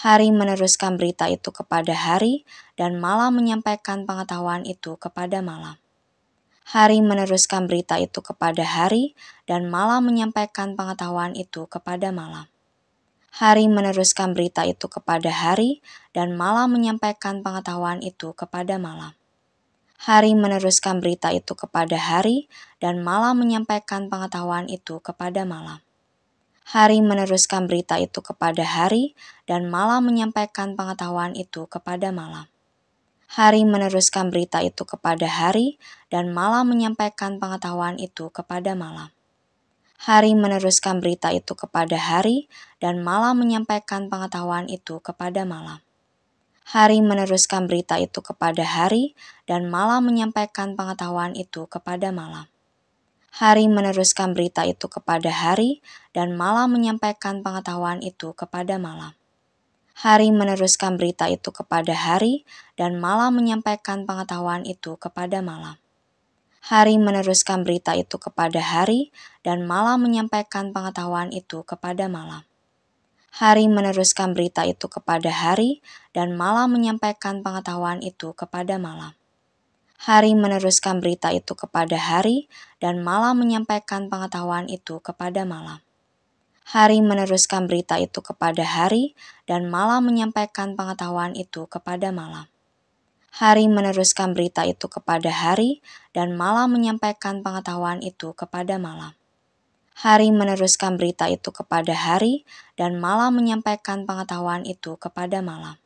Hari meneruskan berita itu kepada hari, dan malam menyampaikan pengetahuan itu kepada malam. Hari meneruskan berita itu kepada hari, dan malam menyampaikan pengetahuan itu kepada malam. Hari meneruskan berita itu kepada hari, dan malam menyampaikan pengetahuan itu kepada malam. Hari meneruskan berita itu kepada hari, dan malam menyampaikan pengetahuan itu kepada malam. Hari meneruskan berita itu kepada hari, dan malam menyampaikan pengetahuan itu kepada malam. Hari meneruskan berita itu kepada hari, dan malam menyampaikan pengetahuan itu kepada malam. Hari meneruskan berita itu kepada hari, dan malam menyampaikan pengetahuan itu kepada malam. Hari meneruskan berita itu kepada hari, dan malam menyampaikan pengetahuan itu kepada malam. Hari meneruskan berita itu kepada hari, dan malam menyampaikan pengetahuan itu kepada malam. Hari meneruskan berita itu kepada hari, dan malam menyampaikan pengetahuan itu kepada malam. Hari meneruskan berita itu kepada hari, dan malam menyampaikan pengetahuan itu kepada malam. Hari meneruskan berita itu kepada hari, dan malam menyampaikan pengetahuan itu kepada malam. Hari meneruskan berita itu kepada hari, dan malam menyampaikan pengetahuan itu kepada malam. Hari meneruskan berita itu kepada hari, dan malam menyampaikan pengetahuan itu kepada malam. Hari meneruskan berita itu kepada hari, dan malam menyampaikan pengetahuan itu kepada malam. Hari meneruskan berita itu kepada hari, dan malam menyampaikan pengetahuan itu kepada malam.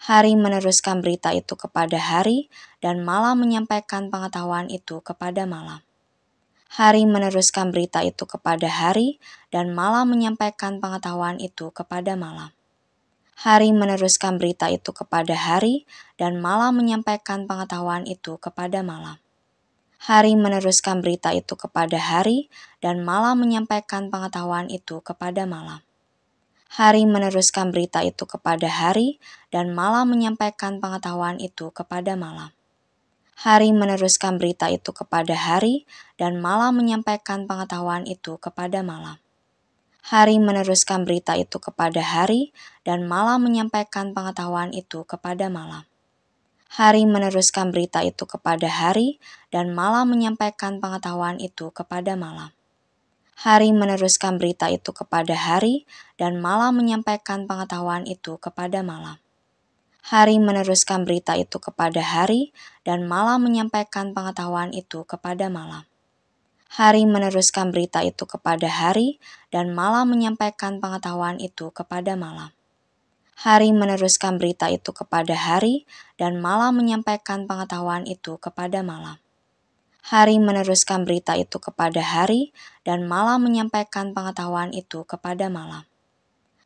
Hari meneruskan berita itu kepada hari, dan malam menyampaikan pengetahuan itu kepada malam. Hari meneruskan berita itu kepada hari, dan malam menyampaikan pengetahuan itu kepada malam. Hari meneruskan berita itu kepada hari, dan malam menyampaikan pengetahuan itu kepada malam. Hari meneruskan berita itu kepada hari, dan malam menyampaikan pengetahuan itu kepada malam. Hari meneruskan berita itu kepada hari, dan malam menyampaikan pengetahuan itu kepada malam. Hari meneruskan berita itu kepada hari, dan malam menyampaikan pengetahuan itu kepada malam. Hari meneruskan berita itu kepada hari, dan malam menyampaikan pengetahuan itu kepada malam. Hari meneruskan berita itu kepada hari, dan malam menyampaikan pengetahuan itu kepada malam. Hari meneruskan berita itu kepada hari, dan malam menyampaikan pengetahuan itu kepada malam. Hari meneruskan berita itu kepada hari, dan malam menyampaikan pengetahuan itu kepada malam. Hari meneruskan berita itu kepada hari, dan malam menyampaikan pengetahuan itu kepada malam. Hari meneruskan berita itu kepada hari, dan malam menyampaikan pengetahuan itu kepada malam. Hari meneruskan berita itu kepada hari, dan malam menyampaikan pengetahuan itu kepada malam.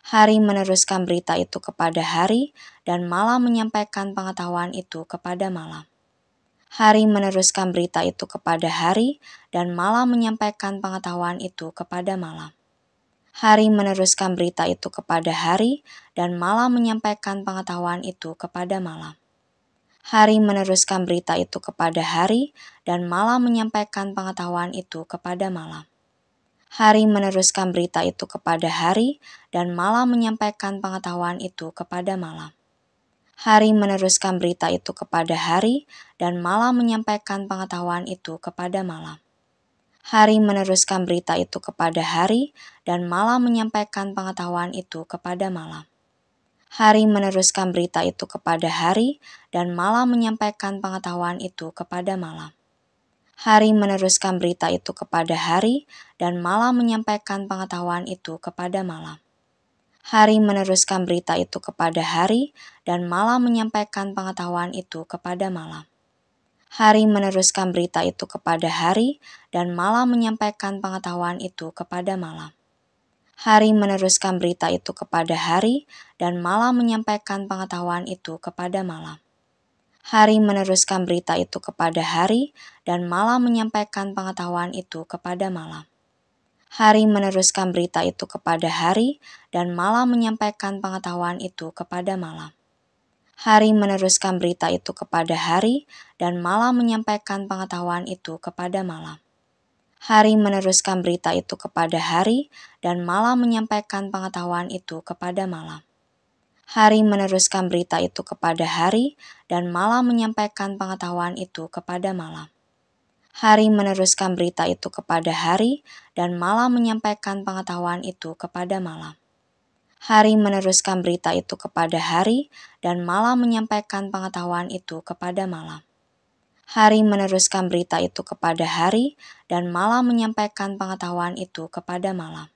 Hari meneruskan berita itu kepada hari, dan malam menyampaikan pengetahuan itu kepada malam. Hari meneruskan berita itu kepada hari, dan malam menyampaikan pengetahuan itu kepada malam. Hari meneruskan berita itu kepada hari, dan malam menyampaikan pengetahuan itu kepada malam. Hari meneruskan berita itu kepada hari, dan malam menyampaikan pengetahuan itu kepada malam. Hari meneruskan berita itu kepada hari, dan malam menyampaikan pengetahuan itu kepada malam. Hari meneruskan berita itu kepada hari, dan malam menyampaikan pengetahuan itu kepada malam. Hari meneruskan berita itu kepada hari, dan malam menyampaikan pengetahuan itu kepada malam. Hari meneruskan berita itu kepada hari, dan malam menyampaikan pengetahuan itu kepada malam. Hari meneruskan berita itu kepada hari, dan malam menyampaikan pengetahuan itu kepada malam. Hari meneruskan berita itu kepada hari, dan malam menyampaikan pengetahuan itu kepada malam. Hari meneruskan berita itu kepada hari, dan malam menyampaikan pengetahuan itu kepada malam. Hari meneruskan berita itu kepada hari, dan malam menyampaikan pengetahuan itu kepada malam. Hari meneruskan berita itu kepada hari, dan malam menyampaikan pengetahuan itu kepada malam. Hari meneruskan berita itu kepada hari, dan malam menyampaikan pengetahuan itu kepada malam. Hari meneruskan berita itu kepada hari, dan malam menyampaikan pengetahuan itu kepada malam. Hari meneruskan berita itu kepada hari, dan malam menyampaikan pengetahuan itu kepada malam. Hari meneruskan berita itu kepada hari, dan malam menyampaikan pengetahuan itu kepada malam. Hari meneruskan berita itu kepada hari, dan malam menyampaikan pengetahuan itu kepada malam. Hari meneruskan berita itu kepada hari, dan malam menyampaikan pengetahuan itu kepada malam. Hari meneruskan berita itu kepada hari, dan malam menyampaikan pengetahuan itu kepada malam.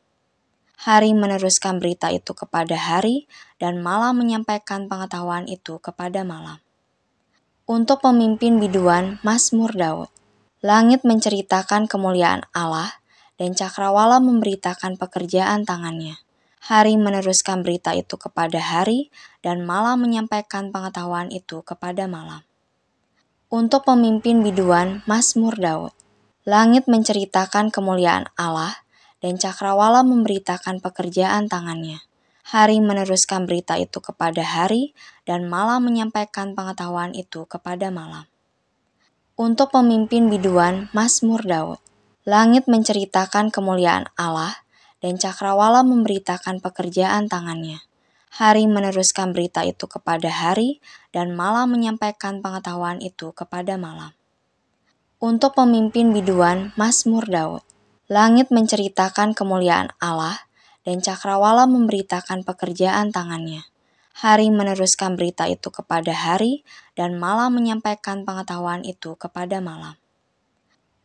Hari meneruskan berita itu kepada hari, dan malam menyampaikan pengetahuan itu kepada malam. Untuk pemimpin biduan, Mazmur Daud. Langit menceritakan kemuliaan Allah, dan cakrawala memberitakan pekerjaan tangannya. Hari meneruskan berita itu kepada hari, dan malam menyampaikan pengetahuan itu kepada malam. Untuk pemimpin biduan, Mazmur Daud. Langit menceritakan kemuliaan Allah, dan cakrawala memberitakan pekerjaan tangannya. Hari meneruskan berita itu kepada hari, dan malam menyampaikan pengetahuan itu kepada malam. Untuk pemimpin biduan, Mazmur Daud. Langit menceritakan kemuliaan Allah, dan cakrawala memberitakan pekerjaan tangannya. Hari meneruskan berita itu kepada hari, dan malam menyampaikan pengetahuan itu kepada malam. Untuk pemimpin biduan, Mazmur Daud. Langit menceritakan kemuliaan Allah, dan cakrawala memberitakan pekerjaan tangannya. Hari meneruskan berita itu kepada hari, dan malam menyampaikan pengetahuan itu kepada malam.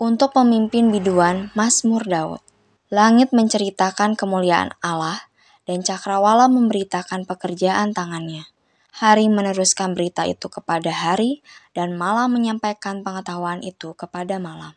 Untuk pemimpin biduan, Mazmur Daud. Langit menceritakan kemuliaan Allah, dan cakrawala memberitakan pekerjaan tangannya. Hari meneruskan berita itu kepada hari, dan malam menyampaikan pengetahuan itu kepada malam.